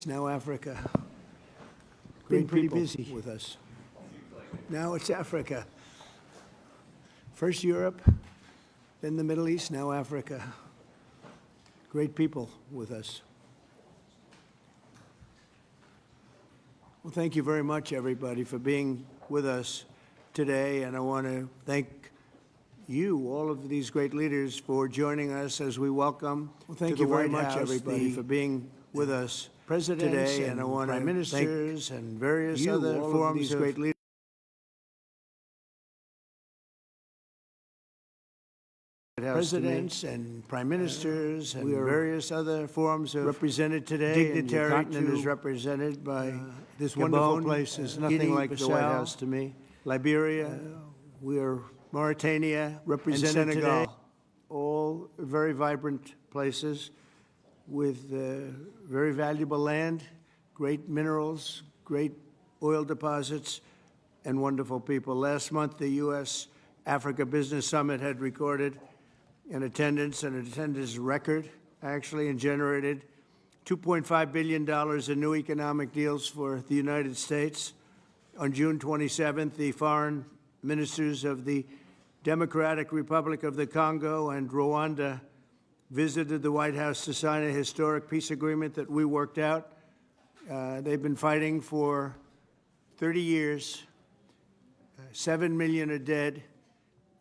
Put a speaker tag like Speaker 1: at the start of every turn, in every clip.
Speaker 1: Now Africa. Been pretty busy with us. Now it's Africa. First Europe, then the Middle East, now Africa. Great people with us. Well, thank you very much, everybody, for being with us today. And I want to thank you, all of these great leaders, for joining us as we welcome. Well, thank you very much, everybody, for being with us today. And I want to thank ministers and various other forums of great leaders. Presidents and prime ministers and various other forms of represented today. Dignitary continent is represented by this wonderful place. Is nothing like the White House to me. Liberia, we are Mauritania, represented today. All very vibrant places with very valuable land, great minerals, great oil deposits, and wonderful people. Last month, the U.S.-Africa Business Summit had recorded an attendance record, actually, and generated $2.5 billion in new economic deals for the United States. On June 27th, the foreign ministers of the Democratic Republic of the Congo and Rwanda visited the White House to sign a historic peace agreement that we worked out. They've been fighting for 30 years. 7 million are dead.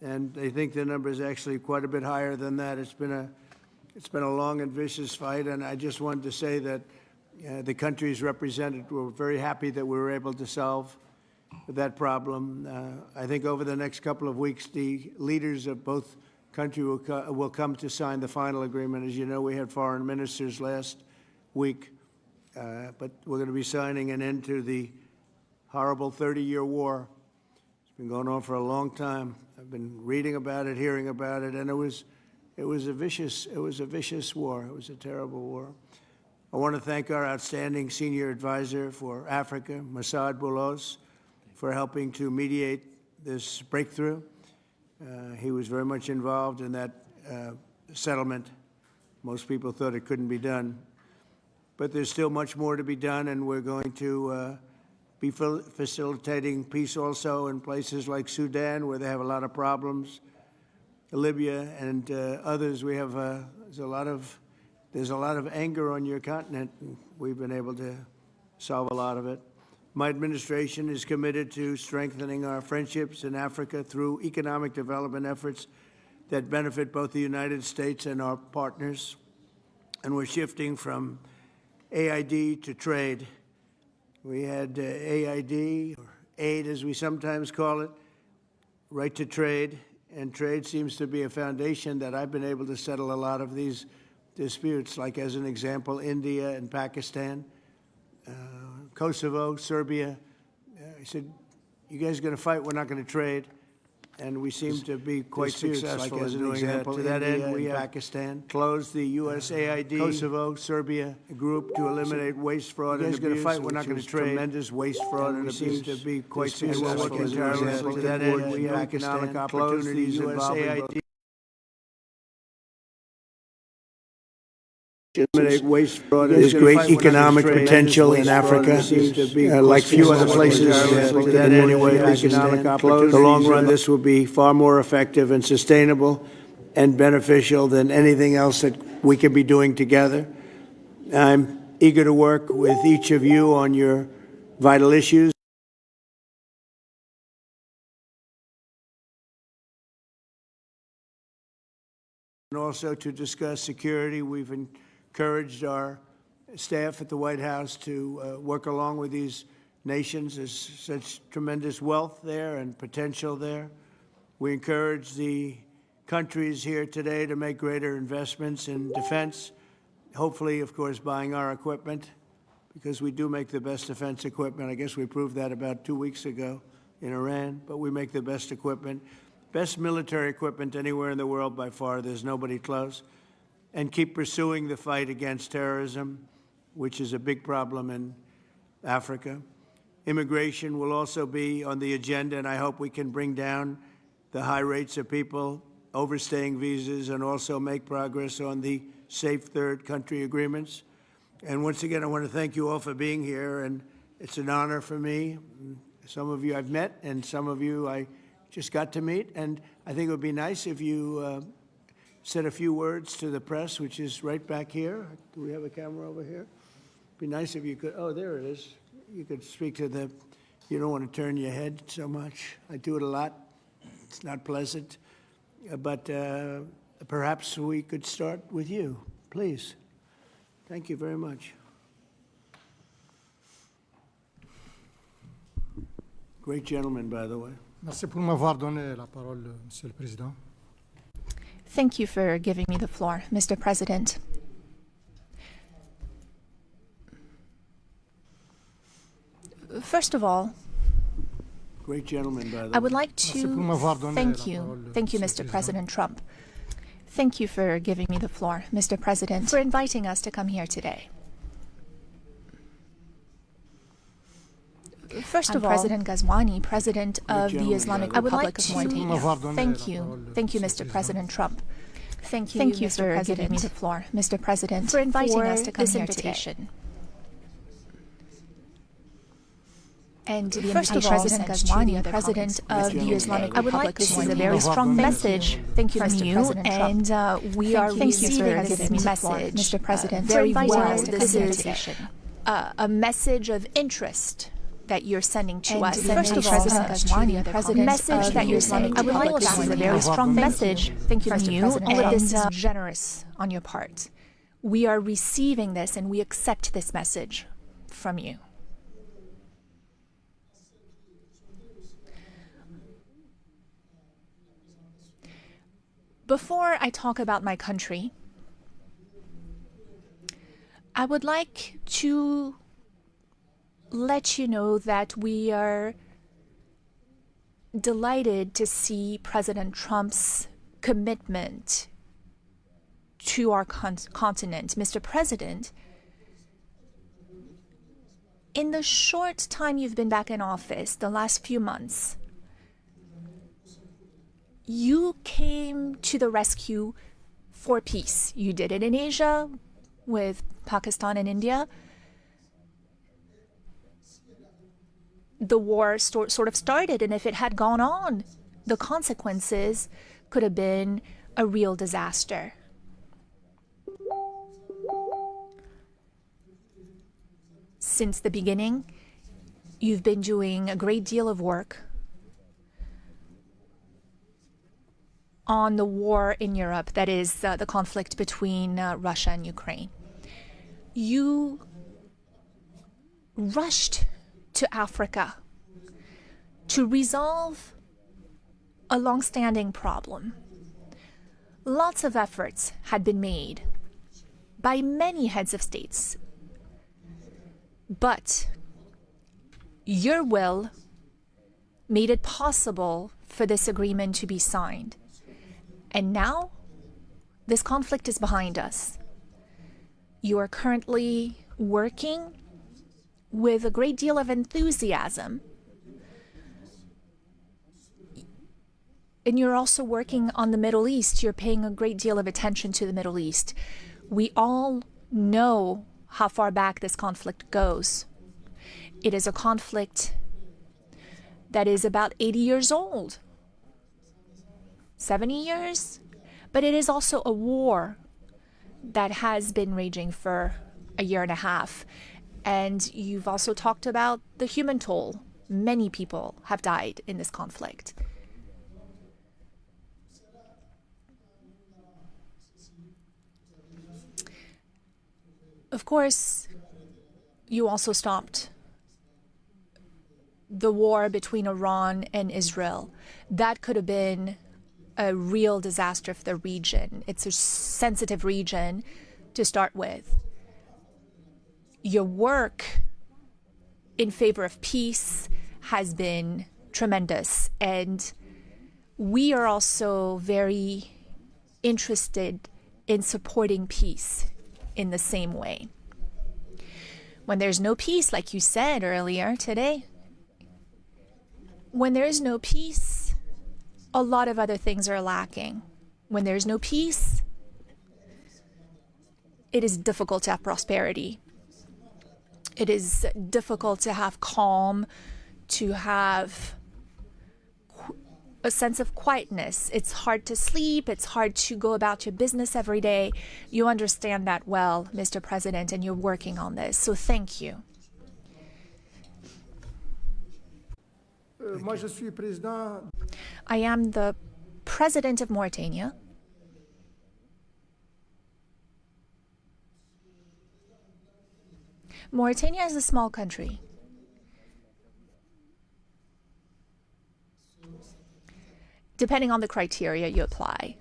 Speaker 1: And they think the number is actually quite a bit higher than that. It's been a long and vicious fight, and I just wanted to say that the countries represented were very happy that we were able to solve that problem. I think over the next couple of weeks, the leaders of both countries will come to sign the final agreement. As you know, we had foreign ministers last week, but we're going to be signing an end to the horrible 30-year war. It's been going on for a long time. I've been reading about it, hearing about it, and it was a vicious war. It was a terrible war. I want to thank our outstanding senior advisor for Africa, Masad Boulos, for helping to mediate this breakthrough. He was very much involved in that settlement. Most people thought it couldn't be done, but there's still much more to be done, and we're going to be facilitating peace also in places like Sudan, where they have a lot of problems, Libya and others. We have there's a lot of anger on your continent, and we've been able to solve a lot of it. My administration is committed to strengthening our friendships in Africa through economic development efforts that benefit both the United States and our partners. And we're shifting from AID to trade. We had AID, or aid as we sometimes call it, right to trade, and trade seems to be a foundation that I've been able to settle a lot of these disputes, like as an example, India and Pakistan, Kosovo, Serbia. I said, you guys are going to fight, we're not going to trade. And we seem to be quite successful in doing that. To that end, we have Pakistan closed the USAID Kosovo, Serbia group to eliminate waste, fraud, and abuse. Going to fight, we're not going to trade. Tremendous waste, fraud, and abuse. Seem to be quite successful. To that end, we have economic opportunities involving eliminate waste, fraud, there's great economic potential in Africa, like few other places. To that anyway, the long run, this will be far more effective and sustainable and beneficial than anything else that we could be doing together. I'm eager to work with each of you on your vital issues. And also to discuss security. We've encouraged our staff at the White House to work along with these nations. There's such tremendous wealth there and potential there. We encourage the countries here today to make greater investments in defense, hopefully, of course, buying our equipment, because we do make the best defense equipment. I guess we proved that about 2 weeks ago in Iran, but we make the best equipment, best military equipment anywhere in the world by far. There's nobody close. And keep pursuing the fight against terrorism, which is a big problem in Africa. Immigration will also be on the agenda, and I hope we can bring down the high rates of people overstaying visas and also make progress on the safe third country agreements. And once again, I want to thank you all for being here, and it's an honor for me. Some of you I've met, and some of you I just got to meet, and I think it would be nice if you said a few words to the press, which is right back here. Do we have a camera over here? It'd be nice if you could, oh, there it is. You could speak to the, you don't want to turn your head so much. I do it a lot. It's not pleasant, but perhaps we could start with you, please. Thank you very much. Great gentleman, by the way.
Speaker 2: Merci pour m'avoir donné la parole, Monsieur le Président.
Speaker 3: Thank you for giving me the floor, Mr. President. First of all,
Speaker 1: great gentleman, by the way.
Speaker 3: I would like to thank you, Mr. President Trump. Thank you for giving me the floor, Mr. President, for inviting us to come here today. First of all, President Ghazouani, President of the Islamic Republic of Mauritania. Thank you, Mr. President Trump. Thank you for giving me the floor, Mr. President, for inviting us to come here today. And first of all, President Ghazouani, President of the Islamic Republic, this is a very strong message. Thank you, Mr. President Trump. And we are receiving this message, Mr. President, very well. This is a message of interest that you're sending to us. First of all, President Ghazouani, President message that you're sending to us. This is a very strong message. Thank you, Mr. President. All of this is generous on your part. We are receiving this, and we accept this message from you. Before I talk about my country, I would like to let you know that we are delighted to see President Trump's commitment to our continent. Mr. President, in the short time you've been back in office, the last few months, you came to the rescue for peace. You did it in Asia with Pakistan and India. The war sort of started, and if it had gone on, the consequences could have been a real disaster. Since the beginning, you've been doing a great deal of work on the war in Europe, that is the conflict between Russia and Ukraine. You rushed to Africa to resolve a long-standing problem. Lots of efforts had been made by many heads of states, but your will made it possible for this agreement to be signed. And now, this conflict is behind us. You are currently working with a great deal of enthusiasm. And you're also working on the Middle East. You're paying a great deal of attention to the Middle East. We all know how far back this conflict goes. It is a conflict that is about 80 years old. 70 years, but it is also a war that has been raging for a year and a half. And you've also talked about the human toll. Many people have died in this conflict. Of course, you also stopped the war between Iran and Israel. That could have been a real disaster for the region. It's a sensitive region to start with. Your work in favor of peace has been tremendous, and we are also very interested in supporting peace in the same way. When there's no peace, like you said earlier today, when there is no peace, a lot of other things are lacking. When there's no peace, it is difficult to have prosperity. It is difficult to have calm, to have a sense of quietness. It's hard to sleep. It's hard to go about your business every day. You understand that well, Mr. President, and you're working on this. So thank you.
Speaker 2: Moi, je suis président.
Speaker 3: I am the president of Mauritania. Mauritania is a small country. Depending on the criteria you apply.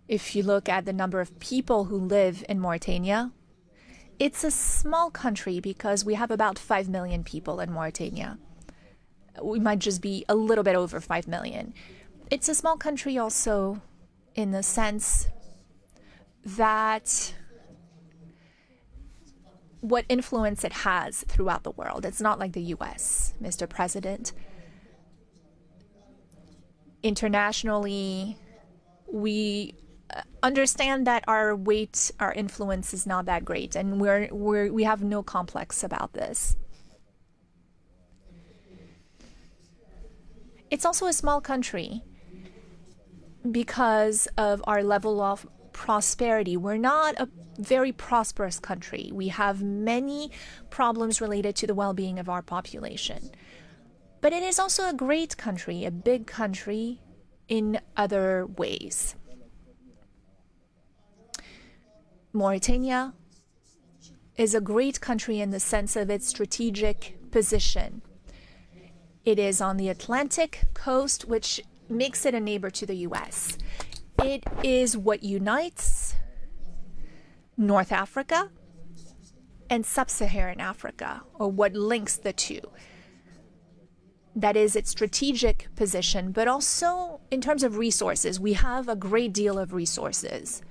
Speaker 3: If you look at the number of people who live in Mauritania, it's a small country because we have about 5 million people in Mauritania. We might just be a little bit over 5 million. It's a small country also in the sense that what influence it has throughout the world. It's not like the US, Mr. President. Internationally, we understand that our weight, our influence is not that great, and we have no complex about this. It's also a small country because of our level of prosperity. We're not a very prosperous country. We have many problems related to the well-being of our population. But it is also a great country, a big country in other ways. Mauritania is a great country in the sense of its strategic position. It is on the Atlantic coast, which makes it a neighbor to the US. It is what unites North Africa and Sub-Saharan Africa, or what links the two. That is its strategic position, but also in terms of resources. We have a great deal of resources,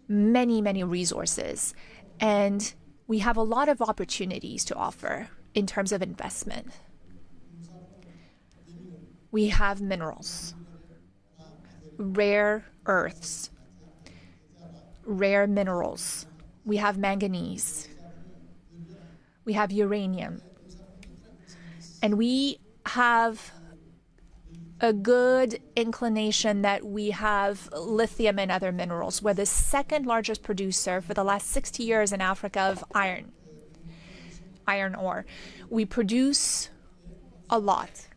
Speaker 3: many, many resources, and we have a lot of opportunities to offer in terms of investment. We have minerals, rare earths, rare minerals. We have manganese. We have uranium. And we have a good inclination that we have lithium and other minerals. We're the second largest producer for the last 60 years in Africa of iron ore. We produce a lot.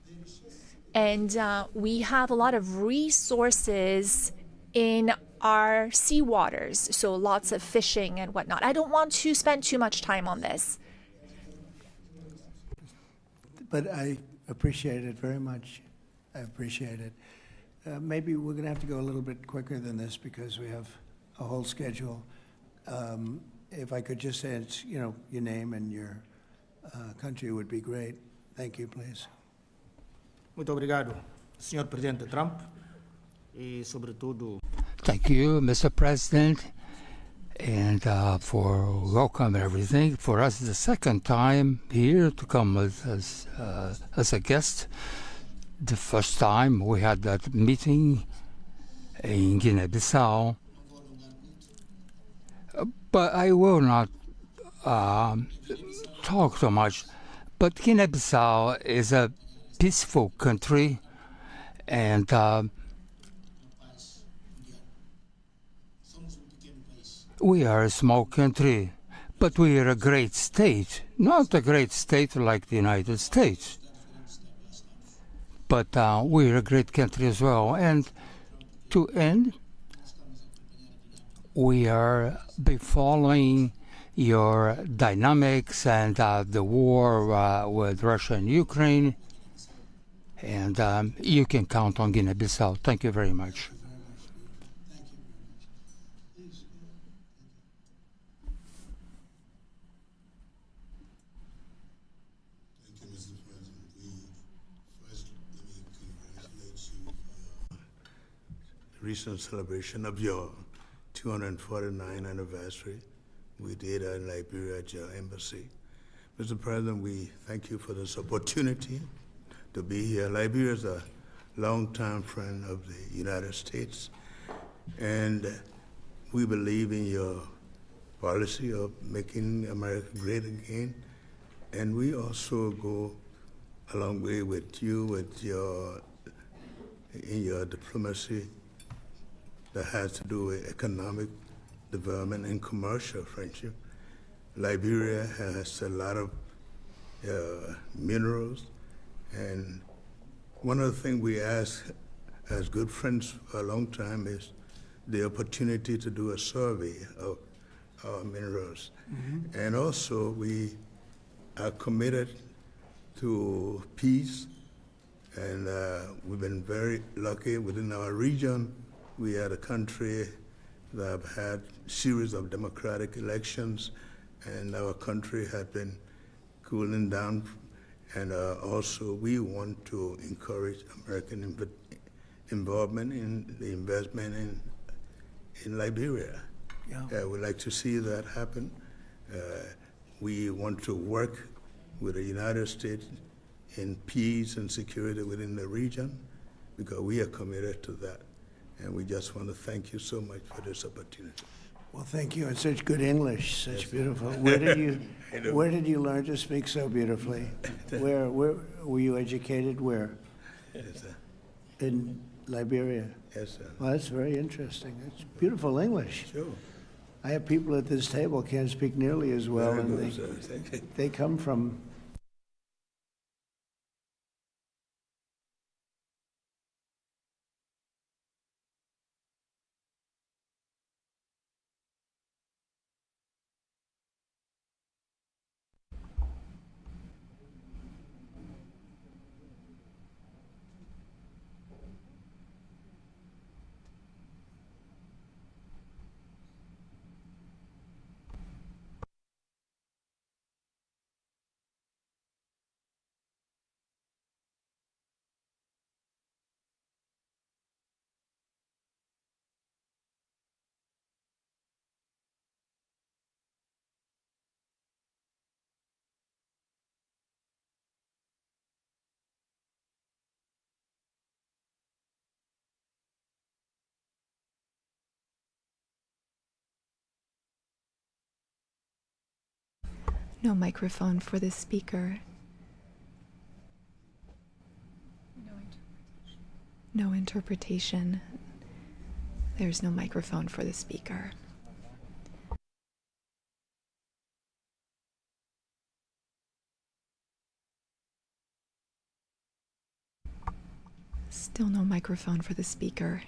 Speaker 3: And we have a lot of resources in our seawaters, so lots of fishing and whatnot. I don't want to spend too much time on this.
Speaker 1: But I appreciate it very much. I appreciate it. Maybe we're going to have to go a little bit quicker than this because we have a whole schedule. If I could just say it's, your name and your country would be great. Thank you, please.
Speaker 4: Muito obrigado, Sr. Presidente Trump, e sobretudo.
Speaker 5: Thank you, Mr. President, and for welcome everything. For us, it's the second time here to come as a guest. The first time we had that meeting in Guinea-Bissau, but I will not talk so much. But Guinea-Bissau is a peaceful country, and we are a small country, but we are a great state. Not a great state like the United States, but we are a great country as well. And to end, we are be following your dynamics and the war with Russia and Ukraine. And you can count on Guinea-Bissau. Thank you very much.
Speaker 6: Thank you, Mr. President. First, let me congratulate you for your recent celebration of your 249th anniversary. We did in Liberia at your embassy. Mr. President, we thank you for this opportunity to be here. Liberia is a longtime friend of the United States, and we believe in your policy of making America great again. And we also go a long way with you, in your diplomacy that has to do with economic development and commercial friendship. Liberia has a lot of minerals, and one of the things we ask as good friends for a long time is the opportunity to do a survey of our minerals. Mm-hmm. And also we are committed to peace, and we've been very lucky within our region. We are a country that have had a series of democratic elections, and our country had been cooling down. And also we want to encourage American involvement in the investment in Liberia. Yeah. We'd like to see that happen. We want to work with the United States in peace and security within the region, because we are committed to that. And we just want to thank you so much for this opportunity.
Speaker 1: Well, thank you. And such good English, such beautiful. Where did you learn to speak so beautifully? Where were you educated? Where?
Speaker 6: Yes, sir.
Speaker 1: In Liberia.
Speaker 6: Yes, sir.
Speaker 1: Well, that's very interesting. It's beautiful English.
Speaker 6: Sure.
Speaker 1: I have people at this table can't speak nearly as well,
Speaker 6: Very
Speaker 1: and
Speaker 6: good, sir. Thank you.
Speaker 1: they come from
Speaker 3: No microphone for the speaker. No interpretation. There's no microphone for the speaker. Still no microphone for the speaker.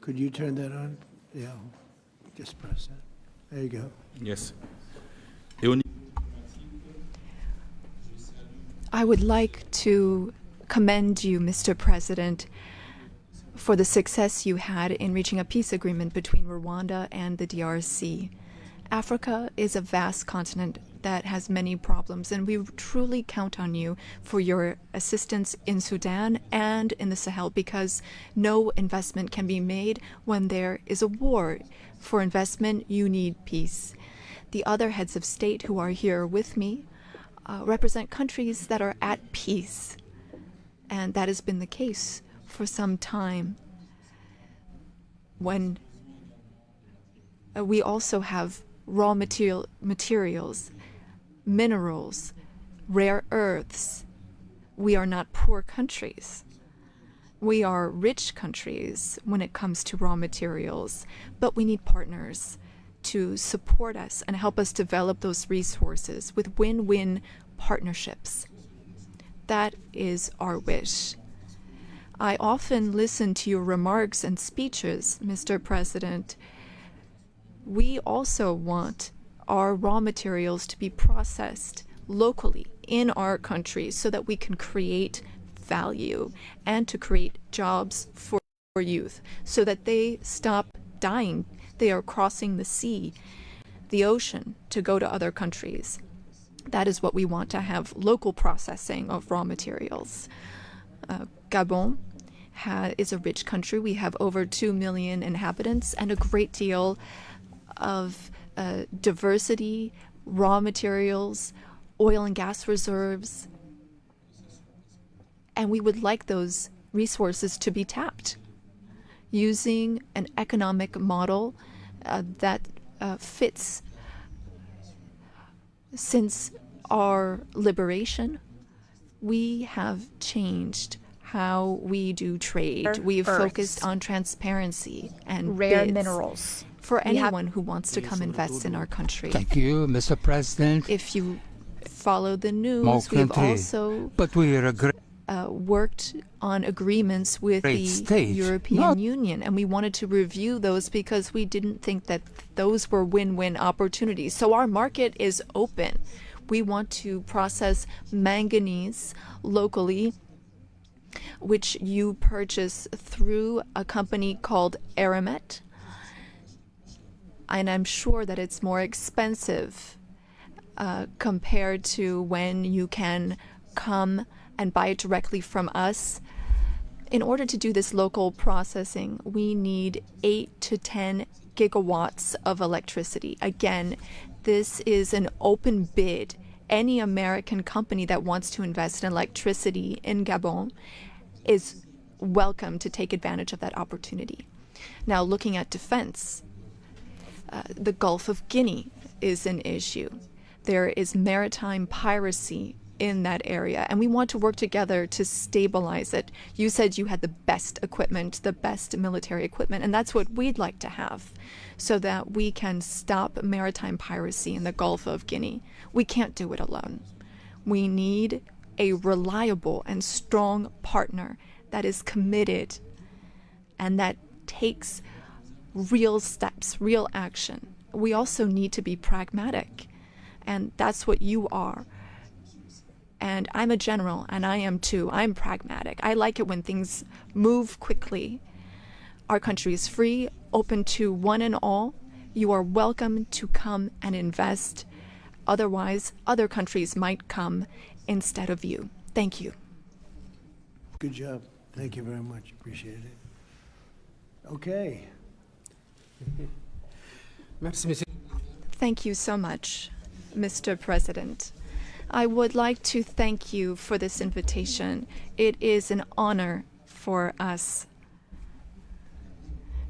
Speaker 1: Could you turn that on? Yeah, just press that. There you go.
Speaker 7: Yes.
Speaker 3: I would like to commend you, Mr. President, for the success you had in reaching a peace agreement between Rwanda and the DRC. Africa is a vast continent that has many problems, and we truly count on you for your assistance in Sudan and in the Sahel, because no investment can be made when there is a war. For investment, you need peace. The other heads of state who are here with me represent countries that are at peace, and that has been the case for some time. When we also have raw materials, minerals, rare earths. We are not poor countries. We are rich countries when it comes to raw materials, but we need partners to support us and help us develop those resources with win-win partnerships. That is our wish. I often listen to your remarks and speeches, Mr. President. We also want our raw materials to be processed locally in our country so that we can create value and to create jobs for youth so that they stop dying. They are crossing the sea, the ocean, to go to other countries. That is what we want, to have local processing of raw materials. Gabon is a rich country. We have over 2 million inhabitants and a great deal of diversity, raw materials, oil and gas reserves. And we would like those
Speaker 7: resources to be tapped using an economic model that fits. Since our liberation, we have changed how we do trade. We've focused on transparency and
Speaker 3: rare
Speaker 7: bids
Speaker 3: minerals.
Speaker 7: for anyone who wants to come invest in our country.
Speaker 5: Thank you, Mr. President.
Speaker 7: If you follow the news,
Speaker 5: More
Speaker 7: we've
Speaker 5: country,
Speaker 7: also
Speaker 5: but we are a great
Speaker 7: worked on agreements with
Speaker 5: Great
Speaker 7: the
Speaker 5: state.
Speaker 7: European
Speaker 5: Not-
Speaker 7: Union, and we wanted to review those because we didn't think that those were win-win opportunities. So our market is open. We want to process manganese locally, which you purchase through a company called Aramet. And I'm sure that it's more expensive compared to when you can come and buy it directly from us. In order to do this local processing, we need 8 to 10 gigawatts of electricity. Again, this is an open bid. Any American company that wants to invest in electricity in Gabon is welcome to take advantage of that opportunity. Now, looking at defense, the Gulf of Guinea is an issue. There is maritime piracy in that area, and we want to work together to stabilize it. You said you had the best equipment, the best military equipment, and that's what we'd like to have so that we can stop maritime piracy in the Gulf of Guinea. We can't do it alone. We need a reliable and strong partner that is committed and that takes real steps, real action. We also need to be pragmatic, and that's what you are. And I'm a general, and I am too. I'm pragmatic. I like it when things move quickly. Our country is free, open to one and all. You are welcome to come and invest. Otherwise, other countries might come instead of you. Thank you.
Speaker 1: Good job. Thank you very much. Appreciate it. Okay.
Speaker 7: Thank you so much, Mr. President. I would like to thank you for this invitation. It is an honor for us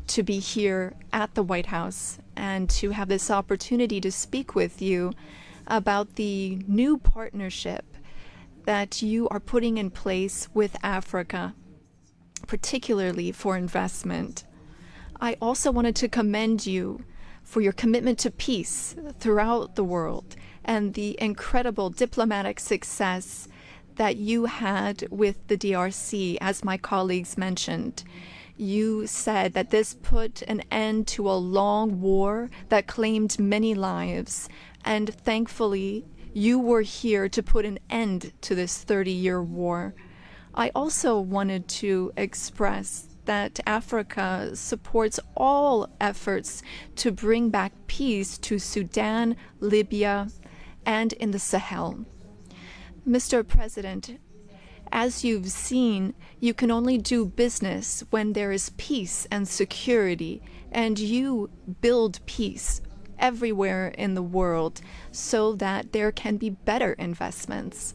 Speaker 7: to be here at the White House and to have this opportunity to speak with you about the new partnership that you are putting in place with Africa, particularly for investment. I also wanted to commend you for your commitment to peace throughout the world and the incredible diplomatic success that you had with the DRC, as my colleagues mentioned. You said that this put an end to a long war that claimed many lives, and thankfully, you were here to put an end to this 30-year war. I also wanted to express that Africa supports all efforts to bring back peace to Sudan, Libya, and in the Sahel. Mr. President, as you've seen, you can only do business when there is peace and security, and you build peace everywhere in the world so that there can be better investments.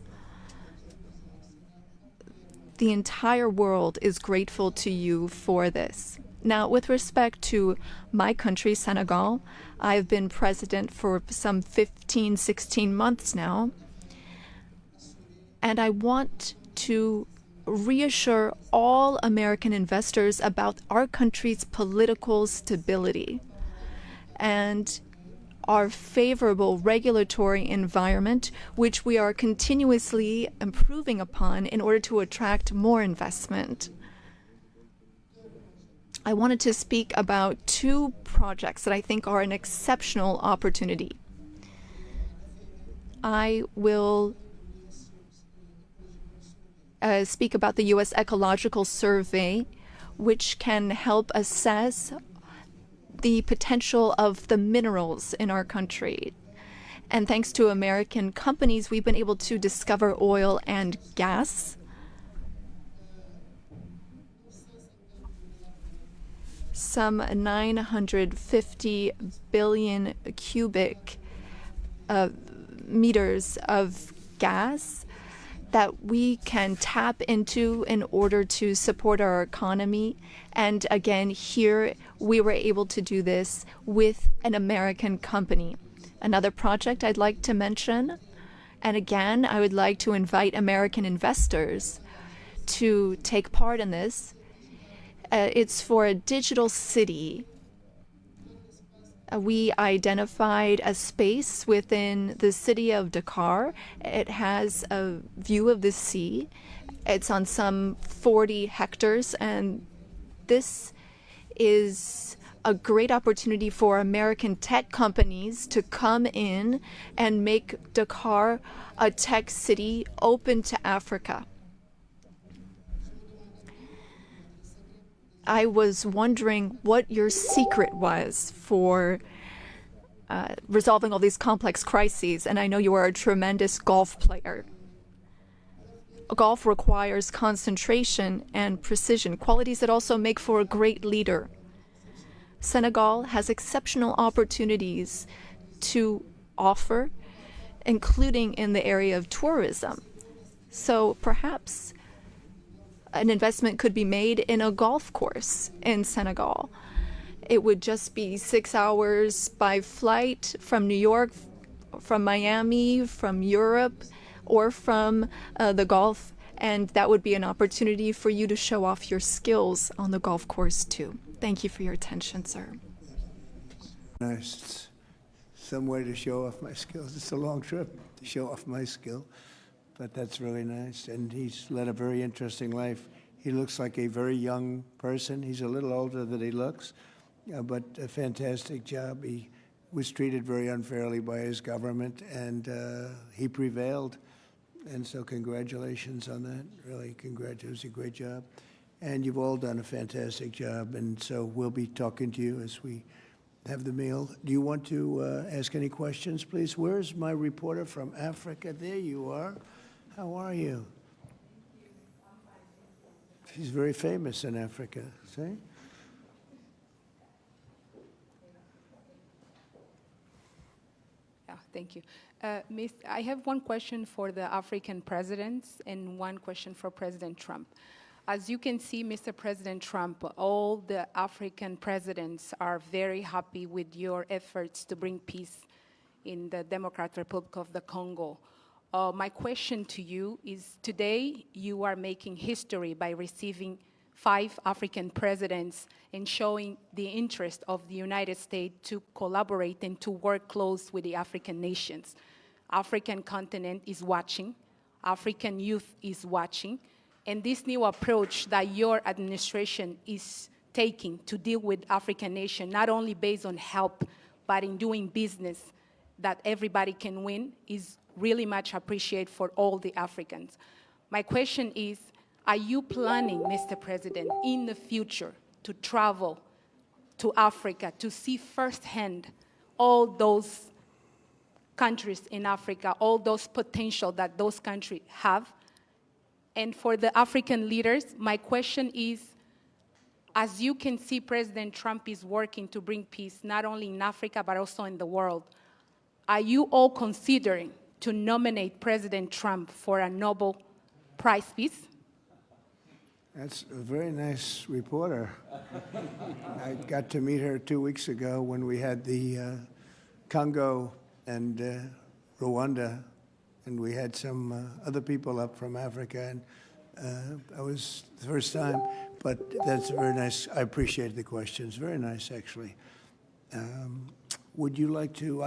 Speaker 7: The entire world is grateful to you for this. Now, with respect to my country, Senegal, I've been president for some 15, 16 months now, and I want to reassure all American investors about our country's political stability and our favorable regulatory environment, which we are continuously improving upon in order to attract more investment. I wanted to speak about two projects that I think are an exceptional opportunity. I will speak about the U.S. Ecological Survey, which can help assess the potential of the minerals in our country. And thanks to American companies, we've been able to discover oil and gas. Some 950 billion cubic meters of gas that we can tap into in order to support our economy. And again, here we were able to do this with an American company. Another project I'd like to mention, and again, I would like to invite American investors to take part in this. It's for a digital city. We identified a space within the city of Dakar. It has a view of the sea. It's on some 40 hectares, and this is a great opportunity for American tech companies to come in and make Dakar a tech city open to Africa. I was wondering what your secret was for resolving all these complex crises, and I know you are a tremendous golf player. Golf requires concentration and precision, qualities that also make for a great leader. Senegal has exceptional opportunities to offer, including in the area of tourism. So perhaps an investment could be made in a golf course in Senegal. It would just be 6 hours by flight from New York, from Miami, from Europe, or from the Gulf, and that would be an opportunity for you to show off your skills on the golf course too. Thank you for your attention, sir.
Speaker 1: Nice. It's some way to show off my skills. It's a long trip to show off my skill, but that's really nice. And he's led a very interesting life. He looks like a very young person. He's a little older than he looks, but a fantastic job. He was treated very unfairly by his government, and he prevailed. And so congratulations on that. Really, congratulations. It was a great job. And you've all done a fantastic job. And so we'll be talking to you as we have the meal. Do you want to ask any questions, please? Where's my reporter from Africa? There you are. How are you? She's very famous in Africa, see?
Speaker 8: Thank you. I have one question for the African presidents and one question for President Trump. As you can see, Mr. President Trump, all the African presidents are very happy with your efforts to bring peace in the Democratic Republic of the Congo. My question to you is, today you are making history by receiving 5 African presidents and showing the interest of the United States to collaborate and to work close with the African nations. African continent is watching, African youth is watching, and this new approach that your administration is taking to deal with African nations, not only based on help, but in doing business that everybody can win, is really much appreciated for all the Africans. My question is, are you planning, Mr. President, in the future to travel to Africa to see firsthand all those countries in Africa, all those potential that those countries have? And for the African leaders, my question is, as you can see, President Trump is working to bring peace not only in Africa but also in the world. Are you all considering to nominate President Trump for a Nobel Prize Peace?
Speaker 1: That's a very nice reporter. I got to meet her 2 weeks ago when we had the Congo and Rwanda, and we had some other people up from Africa, and I was the first time, but that's very nice. I appreciate the questions. Very nice, actually. Would you like to,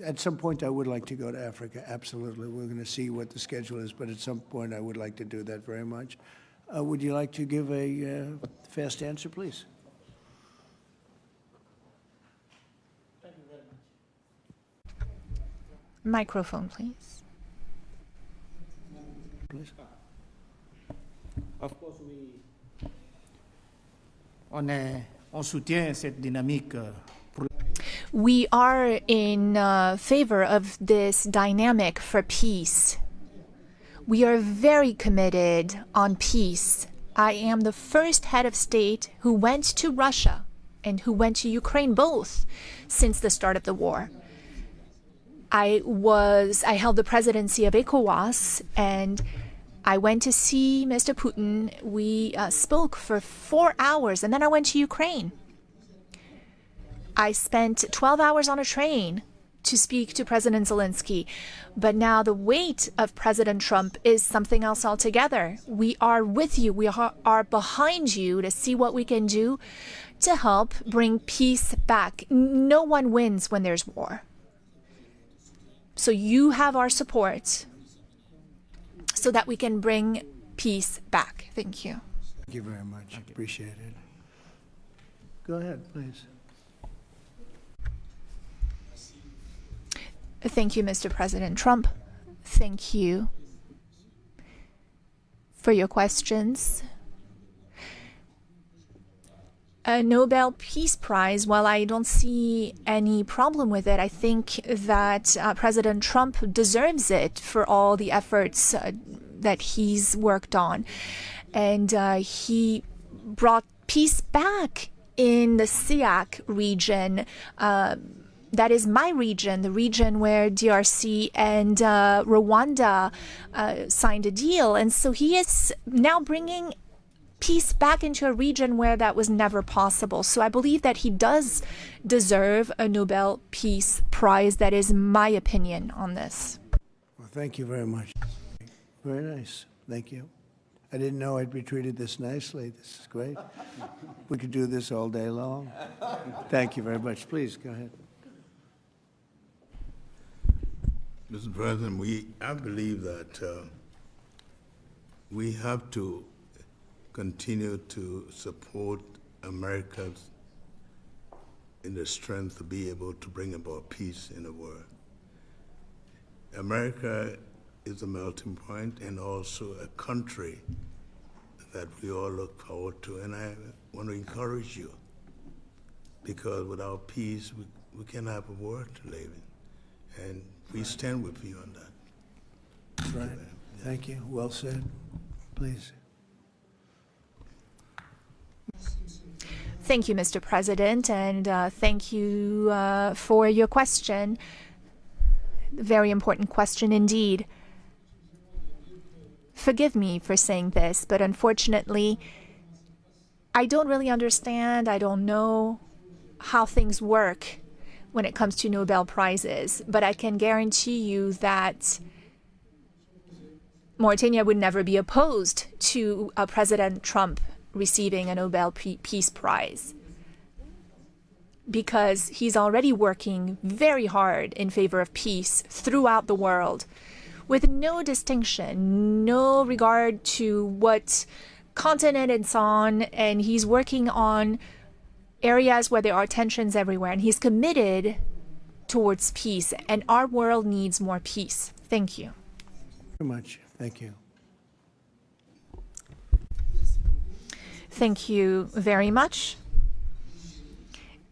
Speaker 1: at some point I would like to go to Africa, absolutely. We're going to see what the schedule is, but at some point I would like to do that very much. Would you like to give a fast answer, please?
Speaker 4: Thank you very much.
Speaker 3: Microphone, please.
Speaker 1: Please.
Speaker 4: Of course, on soutient cette dynamique.
Speaker 3: We are in favor of this dynamic for peace. We are very committed on peace. I am the first head of state who went to Russia and who went to Ukraine, both, since the start of the war. I held the presidency of ECOWAS, and I went to see Mr. Putin. We spoke for 4 hours, and then I went to Ukraine. I spent 12 hours on a train to speak to President Zelensky. But now the weight of President Trump is something else altogether. We are with you. We are behind you to see what we can do to help bring peace back. No one wins when there's war. So you have our support so that we can bring peace back. Thank you.
Speaker 1: Thank you very much. Appreciate it. Go ahead, please.
Speaker 3: Thank you, Mr. President Trump. Thank you for your questions. A Nobel Peace Prize, well, I don't see any problem with it. I think that President Trump deserves it for all the efforts that he's worked on. And he brought peace back in the SIAC region. That is my region, the region where DRC and Rwanda signed a deal. And so he is now bringing peace back into a region where that was never possible. So I believe that he does deserve a Nobel Peace Prize. That is my opinion on this.
Speaker 1: Well, thank you very much. Very nice. Thank you. I didn't know I'd be treated this nicely. This is great. We could do this all day long. Thank you very much. Please, go ahead.
Speaker 6: Mr. President, I believe that we have to continue to support America in the strength to be able to bring about peace in the world. America is a melting point and also a country that we all look forward to. And I want to encourage you, because without peace, we can't have a world to live in. And we stand with you on that.
Speaker 1: That's right. Thank you. Well said. Please.
Speaker 3: Thank you, Mr. President, and thank you for your question. Very important question indeed. Forgive me for saying this, but unfortunately, I don't really understand. I don't know how things work when it comes to Nobel Prizes, but I can guarantee you that Mauritania would never be opposed to President Trump receiving a Nobel Peace Prize, because he's already working very hard in favor of peace throughout the world, with no distinction, no regard to what continent it's on, and he's working on areas where there are tensions everywhere, and he's committed towards peace, and our world needs more peace. Thank you.
Speaker 1: Very much. Thank you.
Speaker 3: Thank you very much.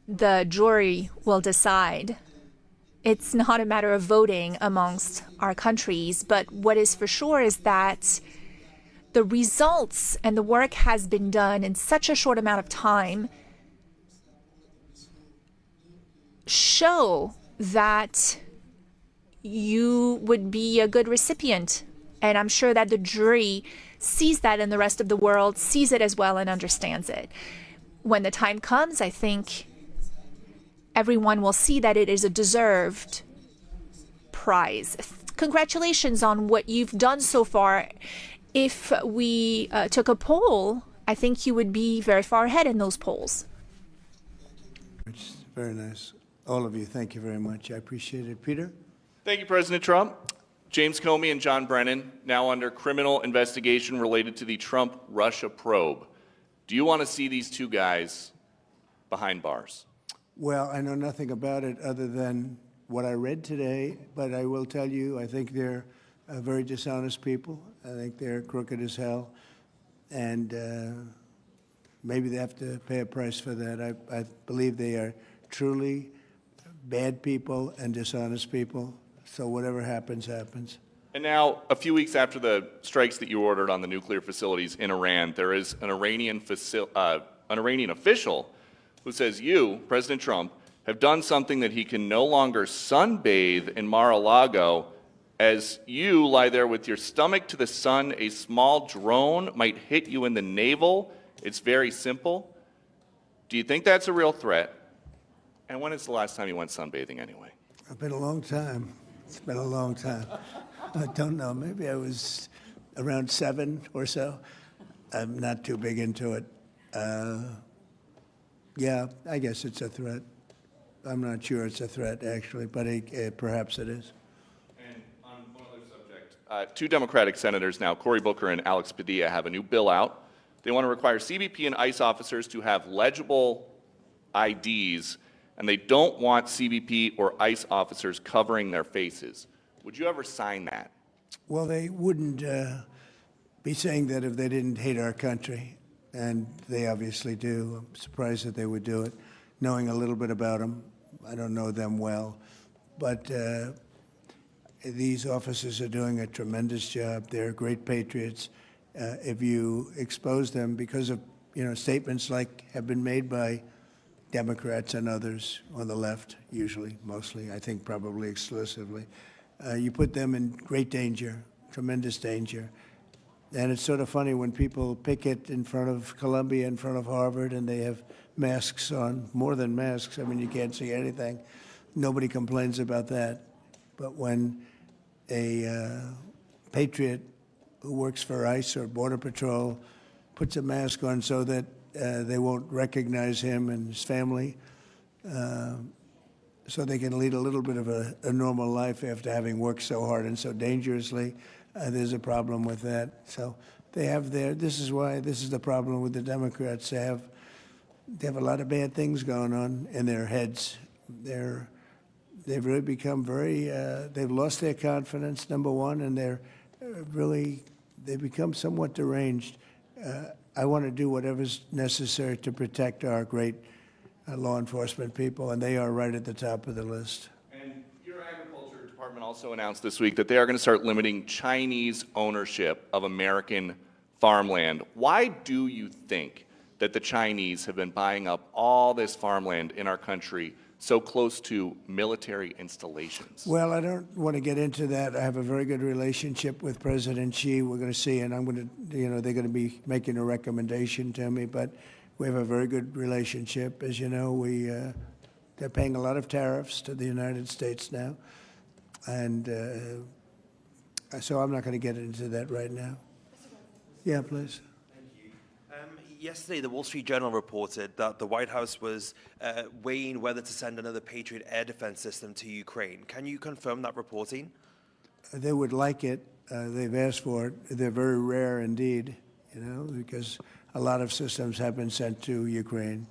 Speaker 3: The jury will decide. It's not a matter of voting amongst our countries, but what is for sure is that the results and the work has been done in such a short amount of time show that you would be a good recipient. And I'm sure that the jury sees that, and the rest of the world sees it as well and understands it. When the time comes, I think everyone will see that it is a deserved prize. Congratulations on what you've done so far. If we took a poll, I think you would be very far ahead in those polls.
Speaker 1: It's very nice. All of you, thank you very much. I appreciate it. Peter?
Speaker 9: Thank you, President Trump. James Comey and John Brennan, now under criminal investigation related to the Trump-Russia probe. Do you want to see these two guys behind bars?
Speaker 1: Well, I know nothing about it other than what I read today, but I will tell you, I think they're very dishonest people. I think they're crooked as hell, and maybe they have to pay a price for that. I believe they are truly bad people and dishonest people, so whatever happens, happens.
Speaker 9: And now, a few weeks after the strikes that you ordered on the nuclear facilities in Iran, there is an Iranian official who says you, President Trump, have done something that he can no longer sunbathe in Mar-a-Lago. As you lie there with your stomach to the sun, a small drone might hit you in the navel. It's very simple. Do you think that's a real threat? And when is the last time you went sunbathing anyway?
Speaker 1: It's been a long time. It's been a long time. I don't know. Maybe I was around 7 or so. I'm not too big into it. Yeah, I guess it's a threat. I'm not sure it's a threat, actually, but perhaps it is.
Speaker 9: And on one other subject, two Democratic senators now, Cory Booker and Alex Padilla, have a new bill out. They want to require CBP and ICE officers to have legible IDs, and they don't want CBP or ICE officers covering their faces. Would you ever sign that?
Speaker 1: Well, they wouldn't be saying that if they didn't hate our country, and they obviously do. I'm surprised that they would do it, knowing a little bit about them. I don't know them well, but these officers are doing a tremendous job. They're great patriots. If you expose them because of statements like have been made by Democrats and others on the left, usually, mostly, I think probably exclusively, you put them in great danger, tremendous danger. And it's sort of funny when people picket in front of Columbia, in front of Harvard, and they have masks on, more than masks. I mean, you can't see anything. Nobody complains about that. But when a patriot who works for ICE or Border Patrol puts a mask on so that they won't recognize him and his family, so they can lead a little bit of a normal life after having worked so hard and so dangerously, there's a problem with that. So they have this is the problem with the Democrats. They have a lot of bad things going on in their heads. They've really become they've lost their confidence, number one, and they've become somewhat deranged. I want to do whatever's necessary to protect our great law enforcement people, and they are right at the top of the list.
Speaker 9: And your Agriculture Department also announced this week that they are going to start limiting Chinese ownership of American farmland. Why do you think that the Chinese have been buying up all this farmland in our country so close to military installations?
Speaker 1: Well, I don't want to get into that. I have a very good relationship with President Xi. We're going to see, and I'm going to, they're going to be making a recommendation to me, but we have a very good relationship. As you know, they're paying a lot of tariffs to the United States now, and so I'm not going to get into that right now. Yeah, please.
Speaker 10: Yesterday, the Wall Street Journal reported that the White House was weighing whether to send another Patriot air defense system to Ukraine. Can you confirm that reporting?
Speaker 1: They would like it. They've asked for it. They're very rare indeed, because a lot of systems have been sent to Ukraine.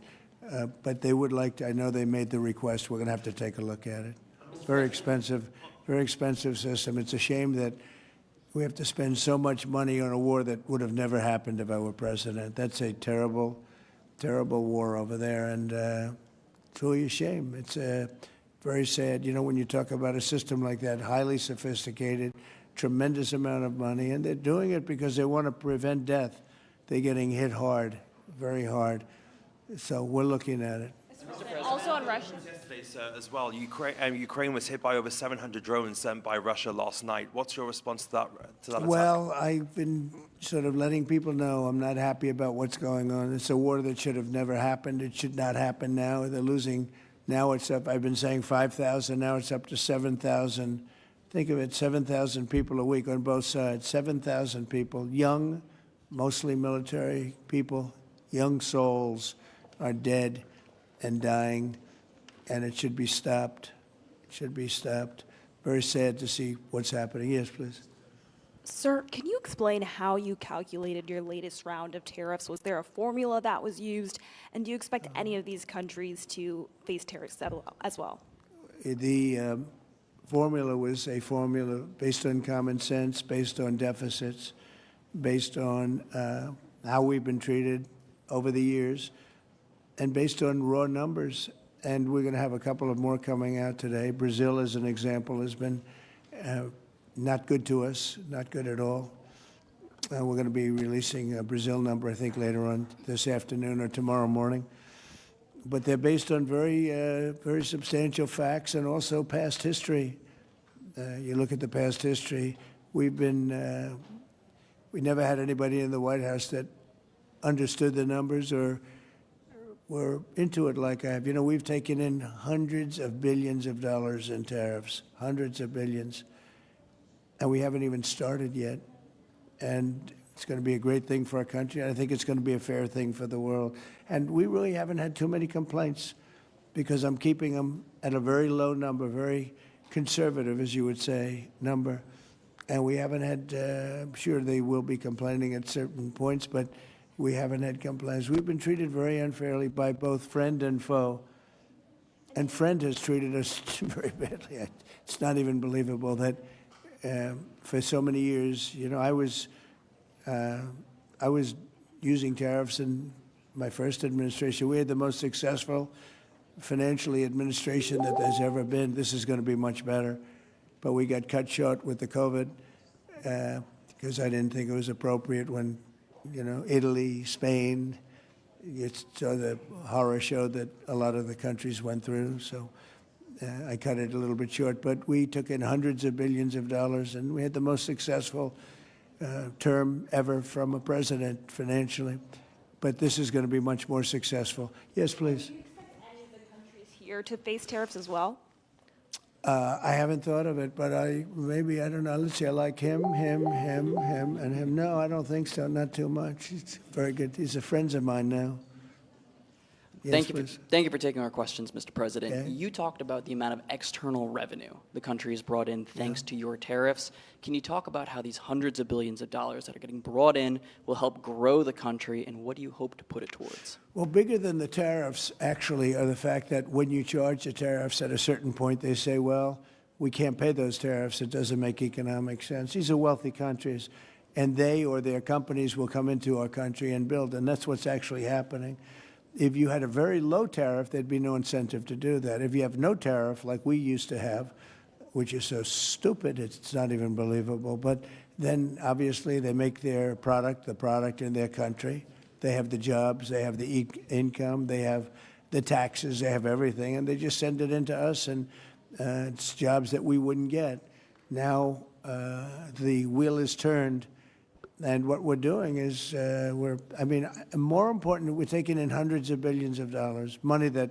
Speaker 1: But they would like to. I know they made the request. We're going to have to take a look at it. It's very expensive system. It's a shame that we have to spend so much money on a war that would have never happened if I were president. That's a terrible, terrible war over there, and it's really a shame. It's very sad. When you talk about a system like that, highly sophisticated, tremendous amount of money, and they're doing it because they want to prevent death. They're getting hit hard, very hard. So we're looking at it.
Speaker 11: Also on Russia.
Speaker 10: Yesterday, sir, as well, Ukraine was hit by over 700 drones sent by Russia last night. What's your response to that attack?
Speaker 1: Well, I've been sort of letting people know I'm not happy about what's going on. It's a war that should have never happened. It should not happen now. They're losing. Now it's up. I've been saying 5,000. Now it's up to 7,000. Think of it, 7,000 people a week on both sides. 7,000 people, young, mostly military people, young souls are dead and dying, and it should be stopped. It should be stopped. Very sad to see what's happening. Yes, please.
Speaker 11: Sir, can you explain how you calculated your latest round of tariffs? Was there a formula that was used? And do you expect any of these countries to face tariffs as well?
Speaker 1: The formula was a formula based on common sense, based on deficits, based on how we've been treated over the years, and based on raw numbers. And we're going to have a couple of more coming out today. Brazil, as an example, has been not good to us, not good at all. We're going to be releasing a Brazil number, I think, later on this afternoon or tomorrow morning. but they're based on very substantial facts and also past history. You look at the past history, we never had anybody in the White House that understood the numbers or were into it like I have. You know, we've taken in hundreds of billions of dollars in tariffs, hundreds of billions, and we haven't even started yet. And it's going to be a great thing for our country. I think it's going to be a fair thing for the world. And we really haven't had too many complaints because I'm keeping them at a very low number, very conservative, as you would say, number. And we haven't had, I'm sure they will be complaining at certain points, but we haven't had complaints. We've been treated very unfairly by both friend and foe. And friend has treated us very badly. It's not even believable that for so many years, you know, I was using tariffs in my first administration. We had the most successful financially administration that there's ever been. This is going to be much better. But we got cut short with the COVID because I didn't think it was appropriate when, you know, Italy, Spain, you saw the horror show that a lot of the countries went through. So I cut it a little bit short. But we took in hundreds of billions of dollars, and we had the most successful term ever from a president financially. But this is going to be much more successful. Yes, please.
Speaker 11: Do you expect any of the countries here to face tariffs as well?
Speaker 1: I haven't thought of it, but I don't know. Let's see, I like him, and him. No, I don't think so, not too much. It's very good. These are friends of mine now. Yes,
Speaker 12: Thank you for taking our questions, Mr. President.
Speaker 1: Okay.
Speaker 12: You talked about the amount of external revenue the country has brought in thanks to your tariffs. Can you talk about how these hundreds of billions of dollars that are getting brought in will help grow the country, and what do you hope to put it towards?
Speaker 1: Well, bigger than the tariffs, actually, are the fact that when you charge the tariffs at a certain point, they say, well, we can't pay those tariffs. It doesn't make economic sense. These are wealthy countries, and they or their companies will come into our country and build, and that's what's actually happening. If you had a very low tariff, there'd be no incentive to do that. If you have no tariff, like we used to have, which is so stupid, it's not even believable, but then obviously they make their product, the product in their country. They have the jobs, they have the income, they have the taxes, they have everything, and they just send it into us, and it's jobs that we wouldn't get. Now the wheel is turned. And what we're doing is, more important, we're taking in hundreds of billions of dollars, money that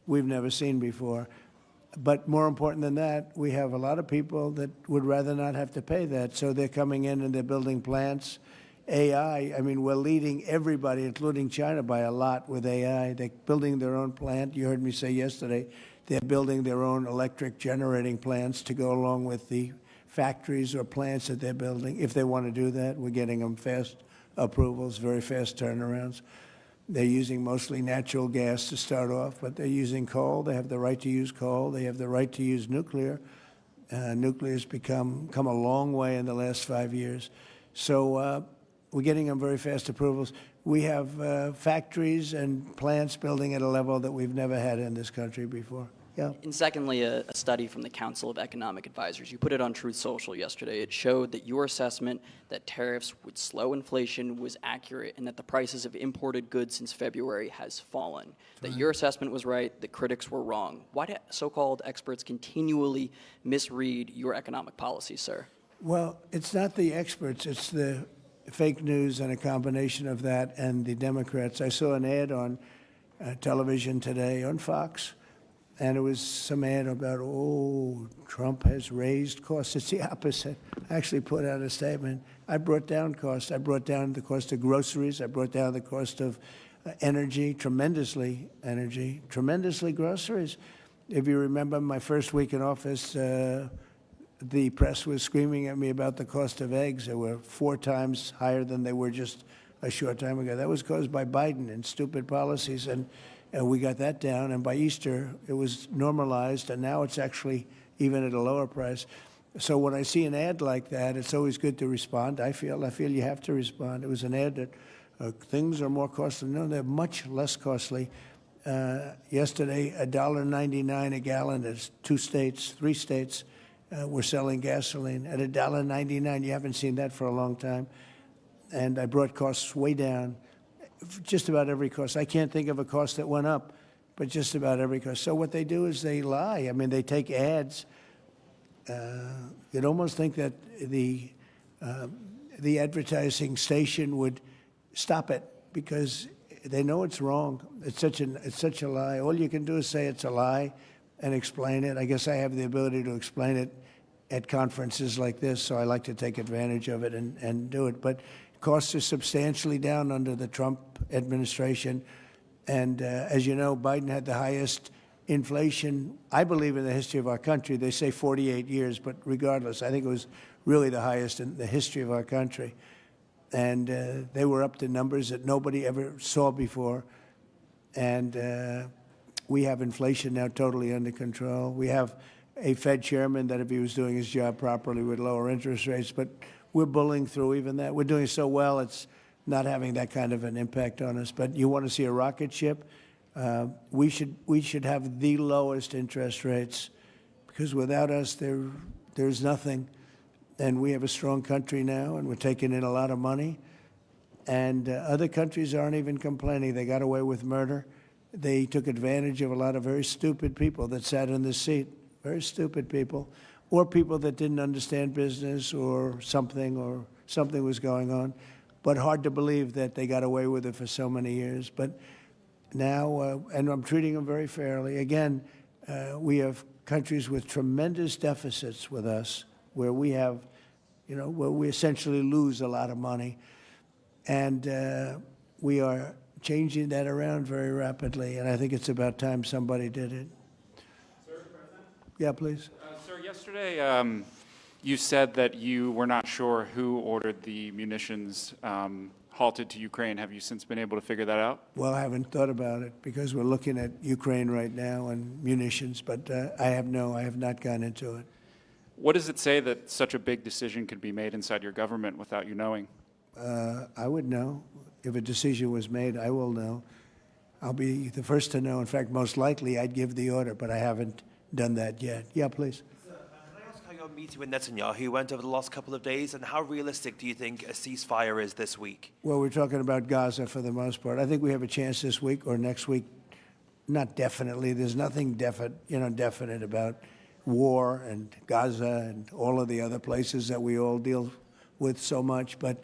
Speaker 1: we've never seen before. But more important than that, we have a lot of people that would rather not have to pay that. So they're coming in and they're building plants. AI, we're leading everybody, including China, by a lot with AI. They're building their own plant. You heard me say yesterday, they're building their own electric generating plants to go along with the factories or plants that they're building. If they want to do that, we're getting them fast approvals, very fast turnarounds. They're using mostly natural gas to start off, but they're using coal. They have the right to use coal. They have the right to use nuclear. Nuclear's come a long way in the last 5 years. So we're getting them very fast approvals. We have factories and plants building at a level that we've never had in this country before. Yeah.
Speaker 12: And secondly, a study from the Council of Economic Advisors. You put it on Truth Social yesterday. It showed that your assessment that tariffs would slow inflation was accurate, and that the prices of imported goods since February has fallen. That your assessment was right, that critics were wrong. Why do so-called experts continually misread your economic policy, sir?
Speaker 1: Well, it's not the experts. It's the fake news and a combination of that and the Democrats. I saw an ad on television today on Fox, and it was some ad about, Trump has raised costs. It's the opposite. I actually put out a statement. I brought down costs. I brought down the cost of groceries. I brought down the cost of energy, tremendously groceries. If you remember my first week in office, the press was screaming at me about the cost of eggs. They were 4 times higher than they were just a short time ago. That was caused by Biden and stupid policies, and we got that down, and by Easter, it was normalized, and now it's actually even at a lower price. So when I see an ad like that, it's always good to respond. I feel you have to respond. It was an ad that things are more costly. No, they're much less costly. Yesterday, $1.99 a gallon. There's 3 states were selling gasoline at $1.99. You haven't seen that for a long time. And I brought costs way down. Just about every cost. I can't think of a cost that went up but just about every country. So what they do is they lie. I mean, they take ads. You'd almost think that the advertising station would stop it because they know it's wrong. It's such a lie. All you can do is say it's a lie and explain it. I guess I have the ability to explain it at conferences like this, so I like to take advantage of it and do it. But costs are substantially down under the Trump administration. And as you know, Biden had the highest inflation, I believe, in the history of our country. They say 48 years, but regardless, I think it was really the highest in the history of our country. And they were up to numbers that nobody ever saw before. And we have inflation now totally under control. We have a Fed chairman that, if he was doing his job properly, would lower interest rates. But we're bullying through even that. We're doing so well, it's not having that kind of an impact on us. But you want to see a rocket ship? We should have the lowest interest rates, because without us, there's nothing. And we have a strong country now, and we're taking in a lot of money. And other countries aren't even complaining. They got away with murder. They took advantage of a lot of very stupid people that sat in this seat, very stupid people, or people that didn't understand business or something was going on. But hard to believe that they got away with it for so many years. But now, and I'm treating them very fairly. Again, we have countries with tremendous deficits with us, where we have, where we essentially lose a lot of money. And we are changing that around very rapidly, and I think it's about time somebody did it.
Speaker 13: Sir, President?
Speaker 1: Yeah, please.
Speaker 13: Sir, yesterday you said that you were not sure who ordered the munitions halted to Ukraine. Have you since been able to figure that out?
Speaker 1: Well, I haven't thought about it, because we're looking at Ukraine right now and munitions, but I have not gone into it.
Speaker 13: What does it say that such a big decision could be made inside your government without you knowing?
Speaker 1: I would know. If a decision was made, I will know. I'll be the first to know. In fact, most likely I'd give the order, but I haven't done that yet. Yeah, please.
Speaker 10: Can I ask how your meeting with Netanyahu went over the last couple of days, and how realistic do you think a ceasefire is this week?
Speaker 1: Well, we're talking about Gaza for the most part. I think we have a chance this week or next week. Not definitely. There's nothing definite about war and Gaza and all of the other places that we all deal with so much. But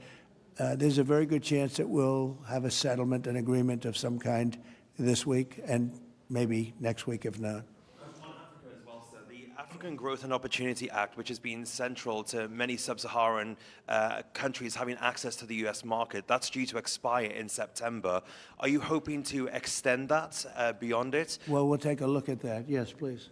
Speaker 1: there's a very good chance that we'll have a settlement, an agreement of some kind this week, and maybe next week if not.
Speaker 10: The African Growth and Opportunity Act, which has been central to many sub-Saharan countries having access to the U.S. market, that's due to expire in September. Are you hoping to extend that beyond it?
Speaker 1: Well, we'll take a look at that. Yes, please.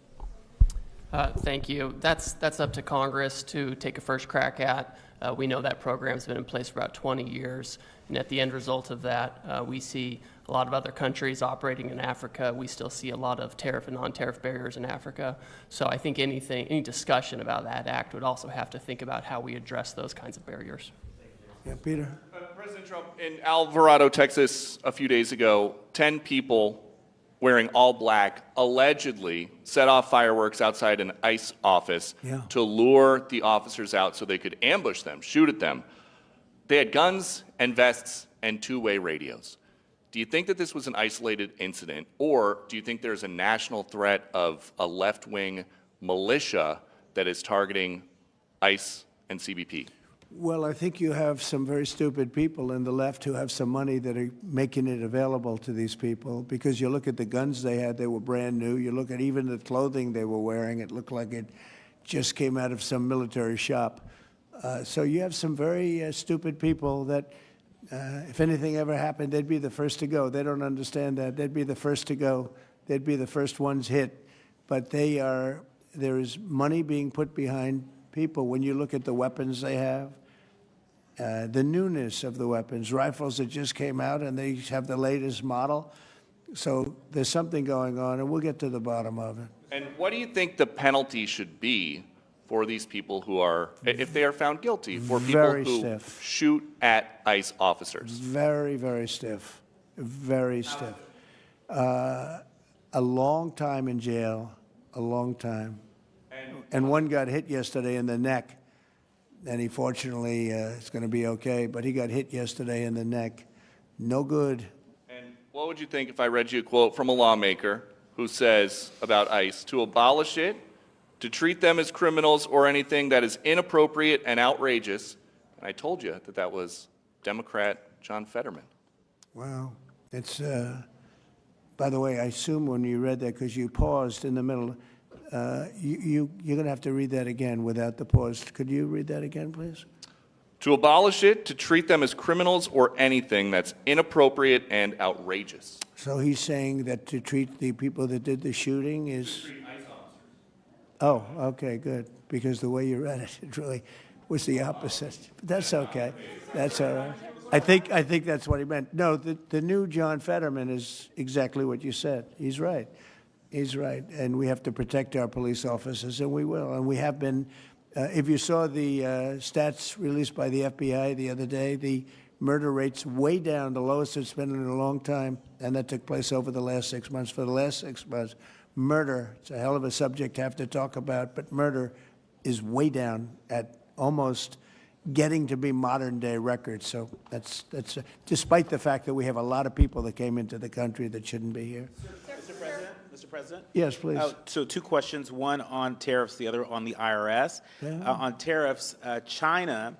Speaker 14: Thank you. That's up to Congress to take a first crack at. We know that program's been in place for about 20 years, and at the end result of that, we see a lot of other countries operating in Africa. We still see a lot of tariff and non-tariff barriers in Africa. So I think any discussion about that act would also have to think about how we address those kinds of barriers.
Speaker 1: Yeah, Peter.
Speaker 9: President Trump, in Alvarado, Texas, a few days ago, 10 people wearing all black allegedly set off fireworks outside an ICE office to lure the officers out so they could ambush them, shoot at them. They had guns and vests and two-way radios. Do you think that this was an isolated incident, or do you think there's a national threat of a left-wing militia that is targeting ICE and CBP?
Speaker 1: Well, I think you have some very stupid people in the left who have some money that are making it available to these people, because you look at the guns they had, they were brand new. You look at even the clothing they were wearing, it looked like it just came out of some military shop. So you have some very stupid people that, if anything ever happened, they'd be the first to go. They don't understand that. They'd be the first to go. They'd be the first ones hit. But there is money being put behind people. When you look at the weapons they have, the newness of the weapons, rifles that just came out and they have the latest model. So there's something going on, and we'll get to the bottom of it.
Speaker 9: And what do you think the penalty should be for these people who are, if they are found guilty, for people who shoot at ICE officers?
Speaker 1: Very, very stiff. Very stiff. A long time in jail, a long time. And one got hit yesterday in the neck. And he fortunately is going to be okay, but he got hit yesterday in the neck. No good.
Speaker 9: And what would you think if I read you a quote from a lawmaker who says about ICE to abolish it, to treat them as criminals or anything that is inappropriate and outrageous. And I told you that that was Democrat John Fetterman.
Speaker 1: Wow. It's, by the way, I assume when you read that, because you paused in the middle, you're going to have to read that again without the pause. Could you read that again, please?
Speaker 9: To abolish it, to treat them as criminals or anything that's inappropriate and outrageous.
Speaker 1: So he's saying that to treat the people that did the shooting is... Oh, okay, good. Because the way you read it, it really was the opposite. But that's okay. That's all right. I think that's what he meant. No, the new John Fetterman is exactly what you said. He's right. He's right. And we have to protect our police officers, and we will. And we have been... if you saw the stats released by the FBI the other day, the murder rate's way down, the lowest it's been in a long time, and that took place over the last 6 months. For the last 6 months, murder, it's a hell of a subject to have to talk about, but murder is way down at almost getting to be modern-day records. So that's despite the fact that we have a lot of people that came into the country that shouldn't be here.
Speaker 15: Mr. President?
Speaker 1: Yes, please.
Speaker 15: So two questions, one on tariffs, the other on the IRS.
Speaker 1: Yeah.
Speaker 15: On tariffs, China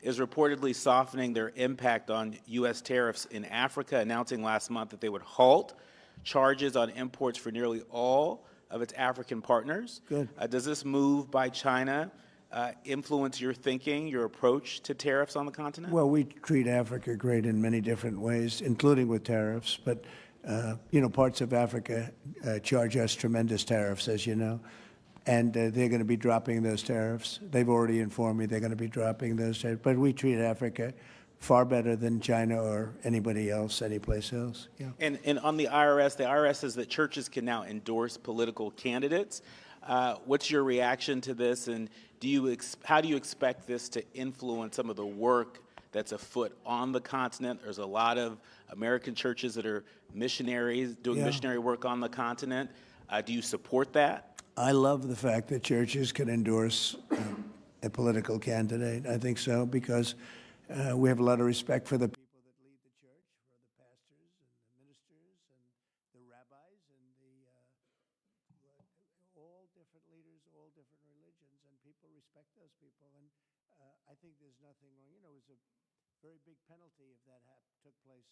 Speaker 15: is reportedly softening their impact on U.S. tariffs in Africa, announcing last month that they would halt charges on imports for nearly all of its African partners.
Speaker 1: Good.
Speaker 15: Does this move by China influence your thinking, your approach to tariffs on the continent?
Speaker 1: Well, we treat Africa great in many different ways, including with tariffs. But, you know, parts of Africa charge us tremendous tariffs, as you know. And they're going to be dropping those tariffs. They've already informed me they're going to be dropping those tariffs. But we treat Africa far better than China or anybody else, anyplace else. Yeah.
Speaker 15: And on the IRS says that churches can now endorse political candidates. What's your reaction to this, and how do you expect this to influence some of the work that's afoot on the continent? There's a lot of American churches that are missionaries doing missionary work on the continent. Do you support that?
Speaker 1: I love the fact that churches can endorse a political candidate. I think so, because we have a lot of respect for the people that lead the church, for the pastors and the ministers and the rabbis and all different leaders, all different religions, and people respect those people. And I think there's nothing wrong. You know, it was a very big penalty if that took place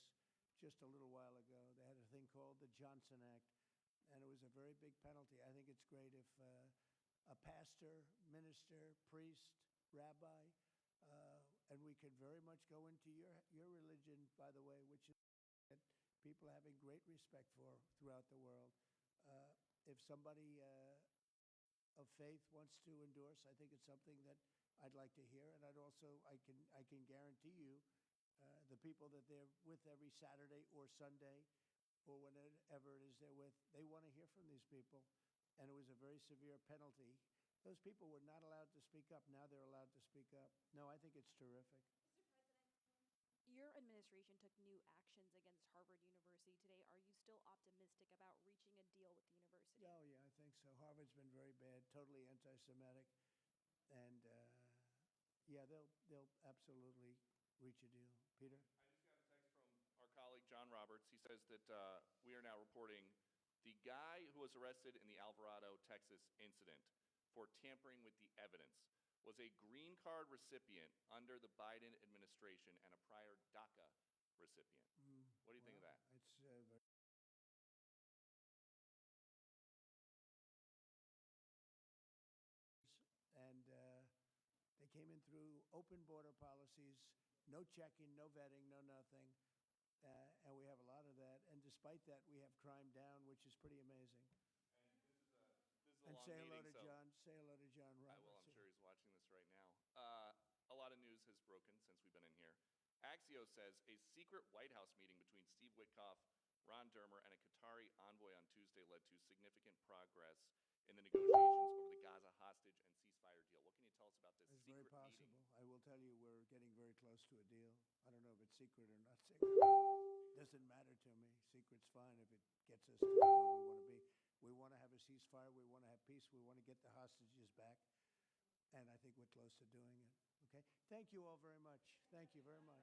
Speaker 1: just a little while ago. They had a thing called the Johnson Act, and it was a very big penalty. I think it's great if a pastor, minister, priest, rabbi, and we could very much go into your religion, by the way, which is that people are having great respect for throughout the world. If somebody of faith wants to endorse, I think it's something that I'd like to hear, and I can guarantee you the people that they're with every Saturday or Sunday or whenever it is they're with, they want to hear from these people, and it was a very severe penalty. Those people were not allowed to speak up. Now they're allowed to speak up. No, I think it's terrific.
Speaker 11: Your administration took new actions against Harvard University today. Are you still optimistic about reaching a deal with the university?
Speaker 1: Oh, yeah, I think so. Harvard's been very bad, totally anti-Semitic, and yeah, they'll absolutely reach a deal. Peter?
Speaker 9: I just got a text from our colleague John Roberts. He says that we are now reporting the guy who was arrested in the Alvarado, Texas incident for tampering with the evidence was a green card recipient under the Biden administration and a prior DACA recipient. What do you think of that?
Speaker 1: It's and they came in through open border policies, no checking, no vetting, no nothing, and we have a lot of that. And despite that, we have crime down, which is pretty amazing. And say hello to John. Say hello to John Roberts.
Speaker 9: I will. I'm sure he's watching this right now. A lot of news has broken since we've been in here. Axios says a secret White House meeting between Steve Witkoff, Ron Dermer, and a Qatari envoy on Tuesday led to significant progress in the negotiations over the Gaza hostage and ceasefire deal. What can you tell us about this
Speaker 1: It's
Speaker 9: secret
Speaker 1: very possible.
Speaker 9: meeting?
Speaker 1: I will tell you we're getting very close to a deal. I don't know if it's secret or not secret. It doesn't matter to me. Secret's fine if it gets us to where we want to be. We want to have a ceasefire. We want to have peace. We want to get the hostages back. And I think we're close to doing it. Okay? Thank you all very much. Thank you very much.